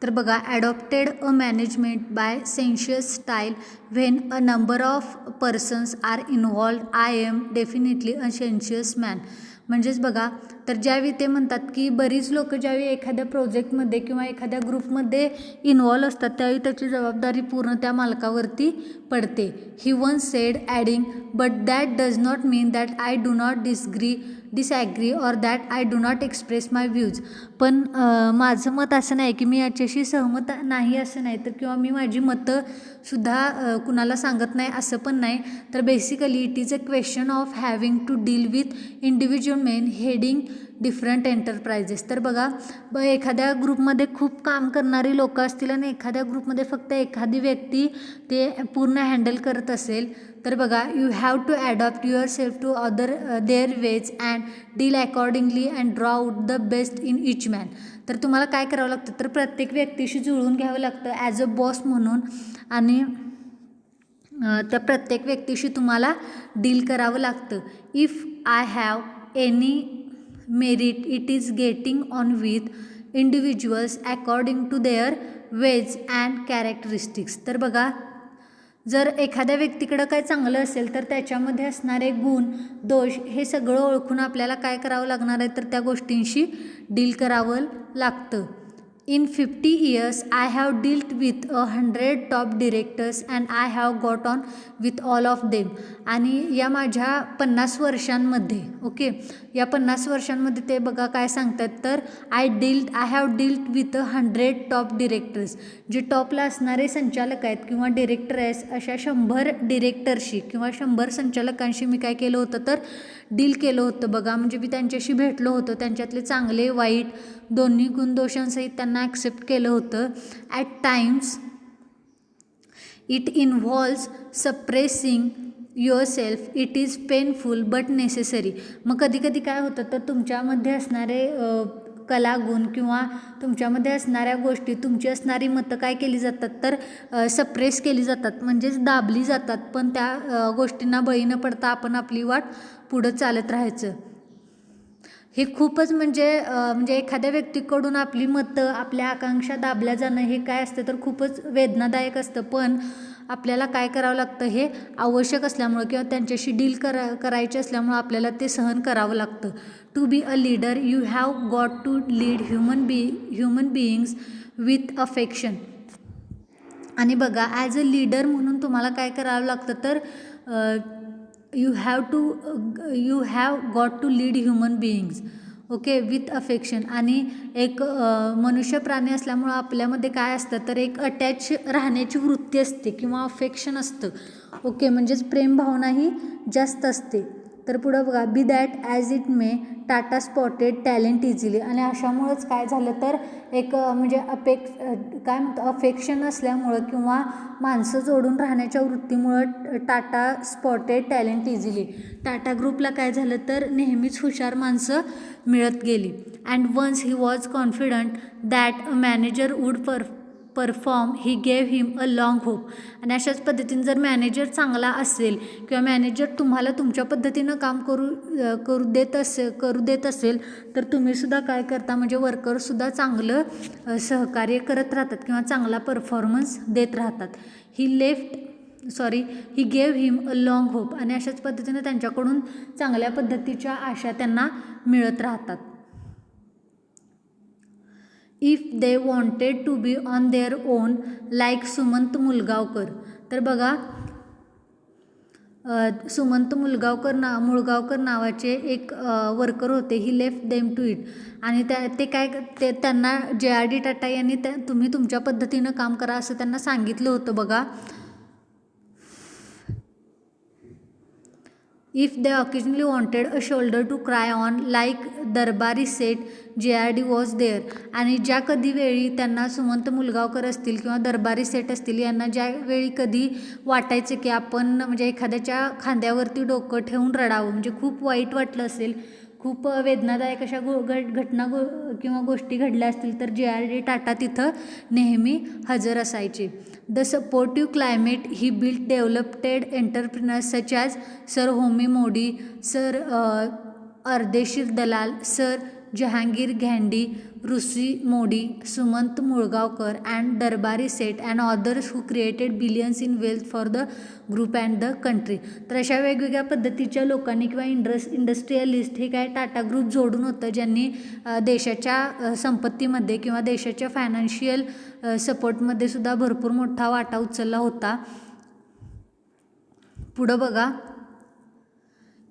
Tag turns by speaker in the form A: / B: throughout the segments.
A: तर बघा, adopted a management by consensus style when a number of persons are involved I am definitely a consensus man. म्हणजेच बघा, तर ज्यावेळी ते म्हणतात की बरीच लोक ज्यावेळी एखाद्या प्रोजेक्टमध्ये किंवा एखाद्या ग्रुपमध्ये इन्व्हॉल्व असतात त्यावेळी त्याची जबाबदारी पूर्ण त्या मालकावरती पडते. He once said adding, but that does not mean that I do not disagree or that I do not express my views. पण माझं मत असं नाही की मी याच्याशी सहमत नाही असं नाही, तर किंवा मी माझी मतंसुद्धा कुणाला सांगत नाही असं पण नाही. तर basically it is a question of having to deal with individual men heading different enterprises. तर बघा, एखाद्या ग्रुपमध्ये खूप काम करणारी लोकं असतील आणि एखाद्या ग्रुपमध्ये फक्त एखादी व्यक्ती ते पूर्ण हँडल करत असेल, तर बघा, you have to adopt your self to other their ways and deal accordingly and draw out the best in each man. तर तुम्हाला काय करावं लागतं, तर प्रत्येक व्यक्तीशी जुळून घ्यावं लागतं ॲज अ बॉस म्हणून, आणि त्या प्रत्येक व्यक्तीशी तुम्हाला डील करावं लागतं. If I have any merit it is getting on with individuals according to their ways and characteristics. तर बघा, जर एखाद्या व्यक्तीकडं काय चांगलं असेल तर त्याच्यामध्ये असणारे गुण दोष हे सगळं ओळखून आपल्याला काय करावं लागणार आहे, तर त्या गोष्टींशी डील करावं लागतं. In 50 years I have dealt with 100 top directors and I have got on with all of them. आणि या माझ्या 50 वर्षांमध्ये, ओके, या 50 वर्षांमध्ये ते बघा काय सांगतात, तर I have dealt with 100 top directors. जे टॉपला असणारे संचालक आहेत किंवा डिरेक्टर आहेत अशा 100 डिरेक्टरशी किंवा 100 संचालकांशी मी काय केलं होतं, तर डील केलं होतं. बघा, म्हणजे मी त्यांच्याशी भेटलो होतो, त्यांच्यातले चांगले वाईट दोन्ही गुणदोषांसहित त्यांना ॲक्सेप्ट केलं होतं. At times it involves suppressing your self, it is painful but necessary. मग कधी कधी काय होतं, तर तुमच्यामध्ये असणारे कलागुण किंवा तुमच्यामध्ये असणाऱ्या गोष्टी, तुमची असणारी मतं काय केली जातात, तर सप्रेस केली जातात, म्हणजेच दाबली जातात. पण त्या गोष्टींना बळी न पडता आपण आपली वाट पुढं चालत राहायचं. हे खूपच म्हणजे एखाद्या व्यक्तीकडून आपली मतं, आपल्या आकांक्षा दाबल्या जाणं हे काय असतं, तर खूपच वेदनादायक असतं. पण आपल्याला काय करावं लागतं, हे आवश्यक असल्यामुळं किंवा त्यांच्याशी डील करायचे असल्यामुळं आपल्याला ते सहन करावं लागतं. To be a leader you have got to lead human beings with affection. आणि बघा, ॲज अ लीडर म्हणून तुम्हाला काय करावं लागतं, तर you have got to lead human beings, okay, with affection. आणि एक मनुष्य प्राणी असल्यामुळं आपल्यामध्ये काय असतं, तर एक अटॅच राहण्याची वृत्ती असते किंवा अफेक्शन असतं, ओके, म्हणजेच प्रेमभावनाही जास्त असते. तर पुढं बघा, be that as it may Tata spotted talent easily. आणि अशामुळंच काय झालं, तर एक म्हणजे काय म्हणतो, अफेक्शन असल्यामुळं किंवा माणसं जोडून राहण्याच्या वृत्तीमुळं Tata spotted talent easily. Tata ग्रुपला काय झालं, तर नेहमीच हुशार माणसं मिळत गेली. And once he was confident that a manager would perform he gave him a long hope. आणि अशाच पद्धतीने जर मॅनेजर चांगला असेल किंवा मॅनेजर तुम्हाला तुमच्या पद्धतीनं काम करू देत असेल, तर तुम्हीसुद्धा काय करता, म्हणजे वर्करसुद्धा चांगलं सहकार्य करत राहतात किंवा चांगला परफॉर्मन्स देत राहतात. ही gave him a long hope. आणि अशाच पद्धतीनं त्यांच्याकडून चांगल्या पद्धतीच्या आशा त्यांना मिळत राहतात. If they wanted to be on their own like Sumant Mulgaonkar. तर बघा, सुमंत मुळगावकर नावाचे एक वर्कर होते. He left them to it. आणि त्यांना JRD टाटा यांनी तुम्ही तुमच्या पद्धतीनं काम करा असं त्यांना सांगितलं होतं. बघा, if they occasionally wanted a shoulder to cry on like Darbari Seth JRD was there. आणि ज्या कधी वेळी त्यांना सुमंत मुलगावकर असतील किंवा दरबारी सेट असतील यांना ज्यावेळी कधी वाटायचं की आपण म्हणजे एखाद्याच्या खांद्यावरती डोकं ठेवून रडावं, म्हणजे खूप वाईट वाटलं असेल, खूप वेदनादायक अशा घटना किंवा गोष्टी घडल्या असतील, तर JRD टाटा तिथं नेहमी हजर असायचे. The supportive climate he built developed entrepreneurs such as sir Homi Mody, sir Ardeshir Dalal, sir Jehangir Ghandy Russi Mody, Sumant Mulgaonkar and Darbari Seth and others who created billions in wealth for the group and the country. तर अशा वेगवेगळ्या पद्धतीच्या लोकांनी किंवा इंडस्ट्रियलिस्ट हे काय टाटा ग्रुप जोडून होतं, ज्यांनी देशाच्या संपत्तीमध्ये किंवा देशाच्या फायनान्शियल सपोर्टमध्ये सुद्धा भरपूर मोठा वाटा उचलला होता. पुढं बघा,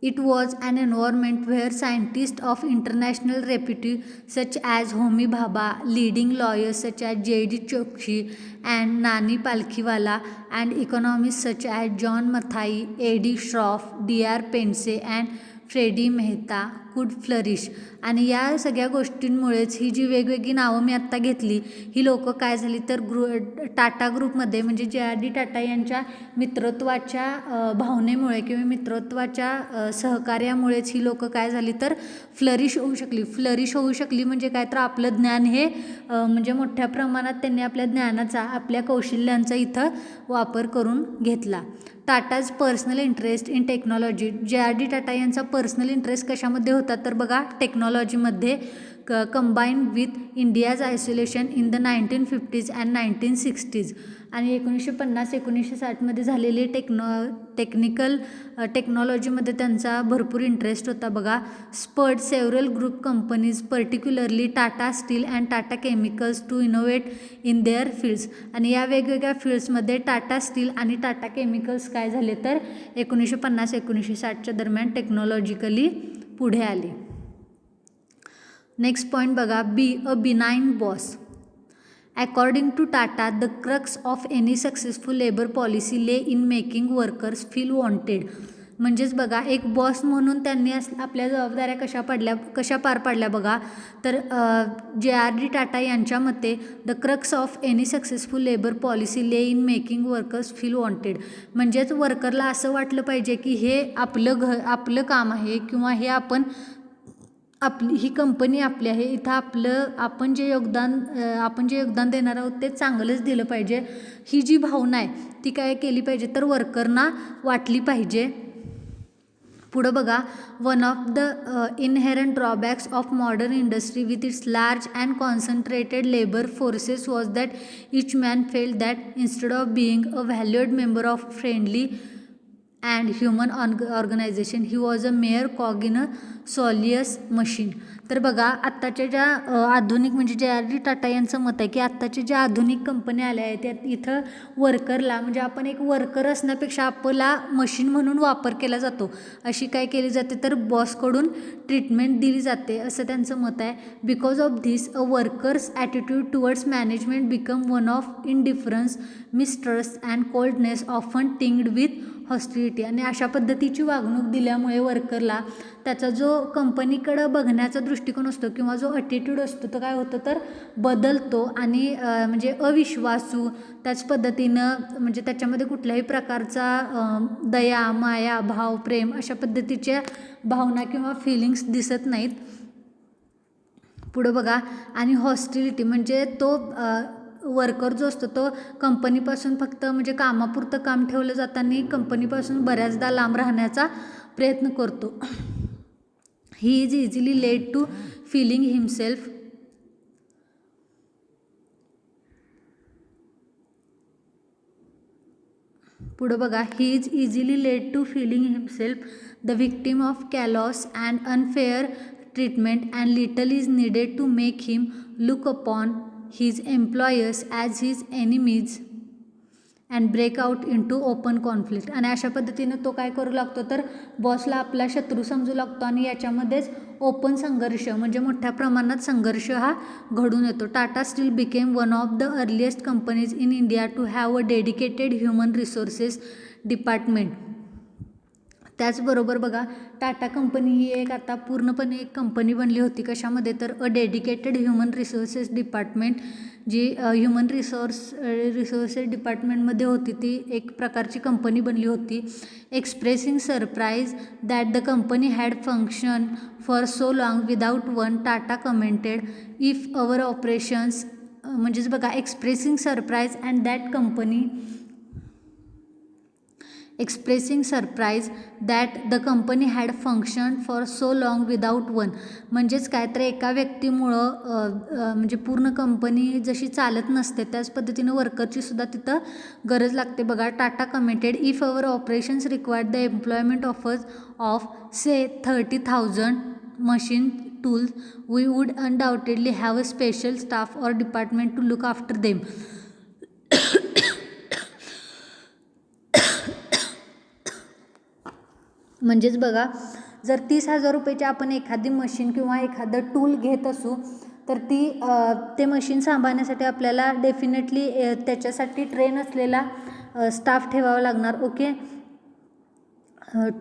A: It was an environment where scientists of international repute such as Homi Bhabha, leading lawyers such as J.D. Chokshi and Nani Palkhiwala, and economists such as John Mathai, A.D. Shroff, D.R. Pense and Freddie Mehta could flourish. आणि या सगळ्या गोष्टींमुळेच ही जी वेगवेगळी नावं मी आत्ता घेतली ही लोकं काय झाली तर टाटा ग्रुपमध्ये म्हणजे जे.आर.डी. टाटा यांच्या मित्रत्वाच्या भावनेमुळे किंवा मित्रत्वाच्या सहकार्यामुळेच ही लोकं काय झाली तर फ्लरिश होऊ शकली म्हणजे काय तर आपलं ज्ञान हे म्हणजे मोठ्या प्रमाणात त्यांनी आपल्या ज्ञानाचा आपल्या कौशल्यांचा इथं वापर करून घेतला. Tata's personal interest in technology. JRD. Tata यांचा पर्सनल इंटरेस्ट कशामध्ये होता तर बघा टेक्नॉलॉजीमध्ये, combined with India's isolation in the 1950s and 1960s. आणि 1950-1960मध्ये झालेली टेक्नॉलॉजीमध्ये त्यांचा भरपूर इंटरेस्ट होता बघा. Spurred several group companies particularly Tata Steel and Tata Chemicals to innovate in their fields. आणि या वेगवेगळ्या फील्ड्समध्ये टाटा स्टील आणि टाटा केमिकल्स काय झाले तर 1950-1960च्या दरम्यान टेक्नॉलॉजिकली पुढे आले. नेक्स्ट पॉईंट बघा, be a benign boss. According to Tata, the crux of any successful labor policy lay in making workers feel wanted. म्हणजेच बघा एक बॉस म्हणून त्यांनी आपल्या जबाबदाऱ्या कशा पार पाडल्या बघा तर जे.आर.डी. टाटा यांच्या मते the crux of any successful labour policy lay in making workers feel wanted. म्हणजेच वर्करला असं वाटलं पाहिजे की हे आपलं काम आहे किंवा हे ही कंपनी आपली आहे, इथं आपण जे योगदान देणार आहोत ते चांगलंच दिलं पाहिजे. ही जी भावना आहे ती काय केली पाहिजे तर वर्करना वाटली पाहिजे. पुढं बघा, one of the inherent drawbacks of modern industry with its large and concentrated labour forces was that each man felt that instead of being a valued member of friendly and human organisation he was a mere cog in a soulless machine. तर बघा आत्ताच्या ज्या आधुनिक म्हणजे JRD. Tata यांचं मत आहे की आत्ताच्या ज्या आधुनिक कंपन्या आल्या आहेत त्यात इथं वर्करला म्हणजे आपण एक वर्कर असण्यापेक्षा आपला मशीन म्हणून वापर केला जातो, अशी काय केली जाते तर बॉसकडून ट्रीटमेंट दिली जाते असं त्यांचं मत आहे. Because of this a worker's attitude towards management become one of indifference, mistrust and coldness often tinged with hostility. आणि अशा पद्धतीची वागणूक दिल्यामुळे वर्करला त्याचा जो कंपनीकडं बघण्याचा दृष्टिकोन असतो किंवा जो ॲटिट्यूड असतो तो काय होतं तर बदलतो आणि म्हणजे अविश्वासू त्याच पद्धतीनं म्हणजे त्याच्यामध्ये कुठल्याही प्रकारचा दया माया भाव प्रेम अशा पद्धतीच्या भावना किंवा फिलिंग्स दिसत नाहीत. पुढं बघा, आणि हॉस्टिलिटी म्हणजे तो वर्कर जो असतो तो कंपनीपासून फक्त म्हणजे कामापुरतं काम ठेवलं जाताना कंपनीपासून बऱ्याचदा लांब राहण्याचा प्रयत्न करतो. He is easily led to feeling himself पुढं बघा, he is easily led to feeling himself the victim of callous and unfair treatment and little is needed to make him look upon his employers as his enemies and break out into open conflict. आणि अशा पद्धतीनं तो काय करू लागतो तर बॉसला आपला शत्रू समजू लागतो आणि याच्यामध्येच ओपन संघर्ष म्हणजे मोठ्या प्रमाणात संघर्ष हा घडून येतो. Tata Steel became one of the earliest companies in India to have a dedicated human resources department. त्याचबरोबर बघा टाटा कंपनी ही एक आता पूर्णपणे एक कंपनी बनली होती कशामध्ये तर a dedicated human resources department, जी ह्युमन रिसोर्सेस डिपार्टमेंटमध्ये होती ती एक प्रकारची कंपनी बनली होती. Expressing surprise that the company had function for so long without one, Tata commented if our operations म्हणजेच बघा expressing surprise and that company expressing surprise that the company had function for so long without one. म्हणजेच काय तर एका व्यक्तीमुळं म्हणजे पूर्ण company जशी चालत नसते त्याच पद्धतीनं वर्करची सुद्धा तिथं गरज लागते बघा. Tata commented, if our operations required the employment of say 30,000 machine tools, we would undoubtedly have a special staff or department to look after them. म्हणजेच बघा, जर 30,000 रुपयाची आपण एखादी मशीन किंवा एखादं टूल घेत असू तर ते मशीन सांभाळण्यासाठी आपल्याला डेफिनेटली त्याच्यासाठी ट्रेन असलेला स्टाफ ठेवावा लागणार. Okay.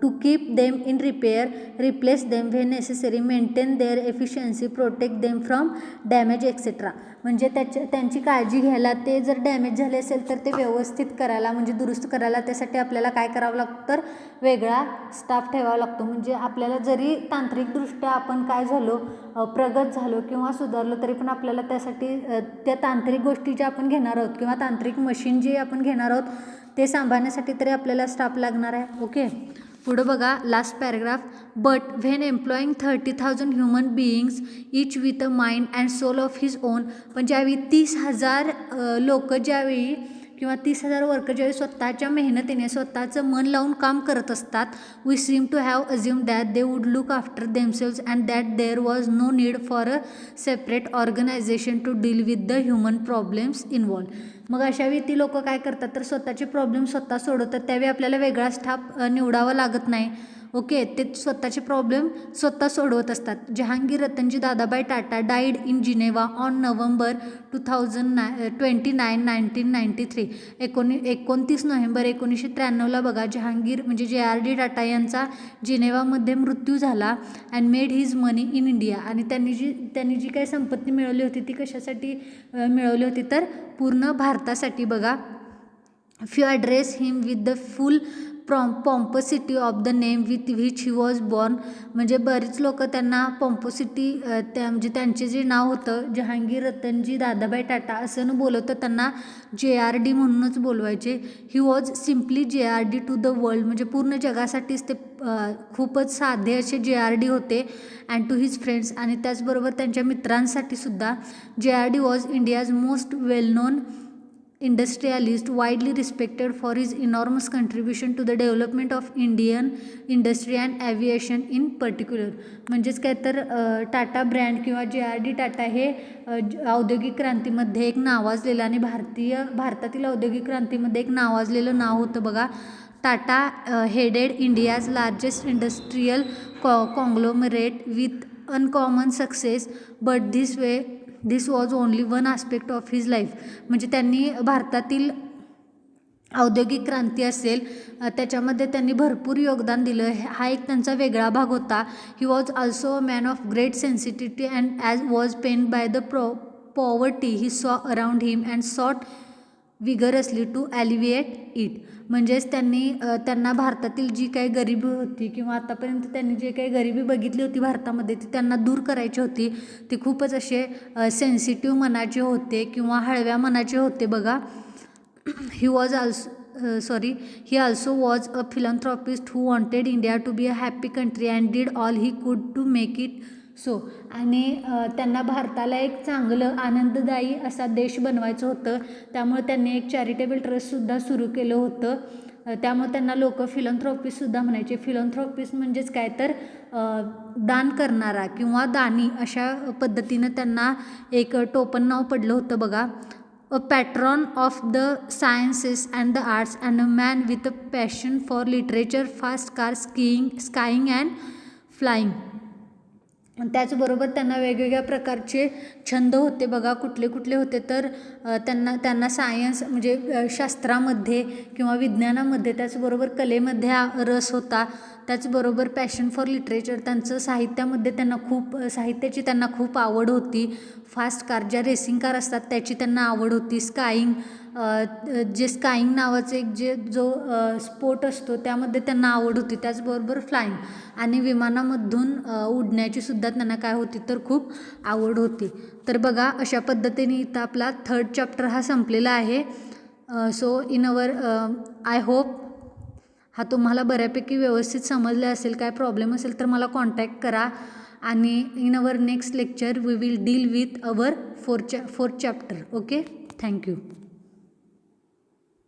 A: To keep them in repair, replace them when necessary, maintain their efficiency, protect them from damage etc. म्हणजे त्यांची काळजी घ्यायला, ते जर डॅमेज झाले असेल तर ते व्यवस्थित करायला म्हणजे दुरुस्त करायला त्यासाठी आपल्याला काय करावं लागतं तर वेगळा स्टाफ ठेवावा लागतो. म्हणजे आपल्याला जरी तांत्रिकदृष्ट्या आपण काय झालो प्रगत झालो किंवा सुधारलो तरी पण आपल्याला त्यासाठी त्या तांत्रिक गोष्टी ज्या आपण घेणार आहोत किंवा तांत्रिक मशीन जी आपण घेणार आहोत ते सांभाळण्यासाठी तरी आपल्याला स्टाफ लागणार आहे. ओके. पुढं बघा last paragraph. But when employing 30,000 human beings each with a mind and soul of his own. पण ज्यावेळी 30,000 लोक ज्यावेळी किंवा 30,000 वर्कर ज्यावेळी स्वतःच्या मेहनतीने स्वतःचं मन लावून काम करत असतात, we seem to have assume that they would look after themselves and that there was no need for a separate organisation to deal with the human problems involve. मग अशावेळी ती लोक काय करतात तर स्वतःचे प्रॉब्लेम स्वतः सोडवतात. त्यावेळी आपल्याला वेगळा स्टाफ निवडावा लागत नाही. ओके. ते स्वतःचे प्रॉब्लेम स्वतः सोडवत असतात. जहांगीर रतनजी Dadabhai Tata died in Geneva on November 29, 1993. 29 November 1993 बघा जहांगीर म्हणजे JRD टाटा यांचा जिनेवामध्ये मृत्यू झाला. And made his money in India. आणि त्यांनी जी काही संपत्ती मिळवली होती ती कशासाठी मिळवली होती तर पूर्ण भारतासाठी बघा. If you address him with the full pomposity of the name with which he was born. म्हणजे बरीच लोक त्यांना पॉम्पोसिटी म्हणजे त्यांचे जे नाव होतं जहांगीर रतनजी दादाबाई टाटा असं न बोलवतं त्यांना JRD म्हणूनच बोलवायचे. He was simply JRD to the world. म्हणजे पूर्ण जगासाठीच ते खूपच साधे असे JRD होते. And to his friends. आणि त्याचबरोबर त्यांच्या मित्रांसाठी सुद्धा JRD was India's most well known industrialist, widely respected for his enormous contribution to the development of Indian industry and aviation in particular. म्हणजेच काय तर टाटा ब्रँड किंवा JRD टाटा हे औद्योगिक क्रांतीमध्ये एक नावाजलेलं आणि भारतातील औद्योगिक क्रांतीमध्ये एक नावाजलेलं नाव होतं बघा. Tata headed India's largest industrial conglomerate with uncommon success, but this was only one aspect of his life. म्हणजे त्यांनी भारतातील औद्योगिक क्रांती असेल त्याच्यामध्ये त्यांनी भरपूर योगदान दिलं. हा एक त्यांचा वेगळा भाग होता. He was also a man of great sensitivity and as was pain by the poverty he saw around him and sought vigorously to alleviate it. म्हणजेच त्यांना भारतातील जी काही गरिबी होती किंवा आतापर्यंत त्यांनी जे काही गरिबी बघितली होती भारतामध्ये ती त्यांना दूर करायची होती. ते खूपच असे सेन्सिटिव्ह मनाचे होते किंवा हळव्या मनाचे होते बघा. He also was a philanthropist who wanted India to be a happy country and did all he could to make it so. आणि त्यांना भारताला एक चांगलं आनंददायी असा देश बनवायचं होतं. त्यामुळे त्यांनी एक चॅरिटेबल ट्रस्टसुद्धा सुरू केलं होतं. त्यामुळे त्यांना लोक फिलॉन्थ्रॉपिस्टसुद्धा म्हणायचे. फिलॉन्थ्रॉपिस्ट म्हणजेच काय तर दान करणारा किंवा दानी अशा पद्धतीनं त्यांना एक टोपण नाव पडलं होतं बघा. A patron of the sciences and the arts and a man with a passion for literature, fast car, skiing and flying. त्याचबरोबर त्यांना वेगवेगळ्या प्रकारचे छंद होते बघा. कुठले कुठले होते तर त्यांना सायन्स म्हणजे शास्त्रामध्ये किंवा विज्ञानामध्ये त्याचबरोबर कलेमध्ये रस होता. त्याचबरोबर पॅशन फॉर लिटरेचर त्यांचं साहित्याची त्यांना खूप आवड होती. फास्ट कार ज्या रेसिंग कार असतात त्याची त्यांना आवड होती. स्काईंग नावाचं एक जो स्पोर्ट असतो त्यामध्ये त्यांना आवड होती. त्याचबरोबर फ्लाईंग आणि विमानामधून उडण्याची सुद्धा त्यांना काय होती तर खूप आवड होती. तर बघा अशा पद्धतीने इथं आपला 3rd चॅप्टर हा संपलेला आहे. So in our I hope हा तुम्हाला बऱ्यापैकी व्यवस्थित समजला असेल, काय प्रॉब्लेम असेल तर मला कॉन्टॅक्ट करा. आणि in our next lecture we will deal with our fourth chapter. Okay, thank you.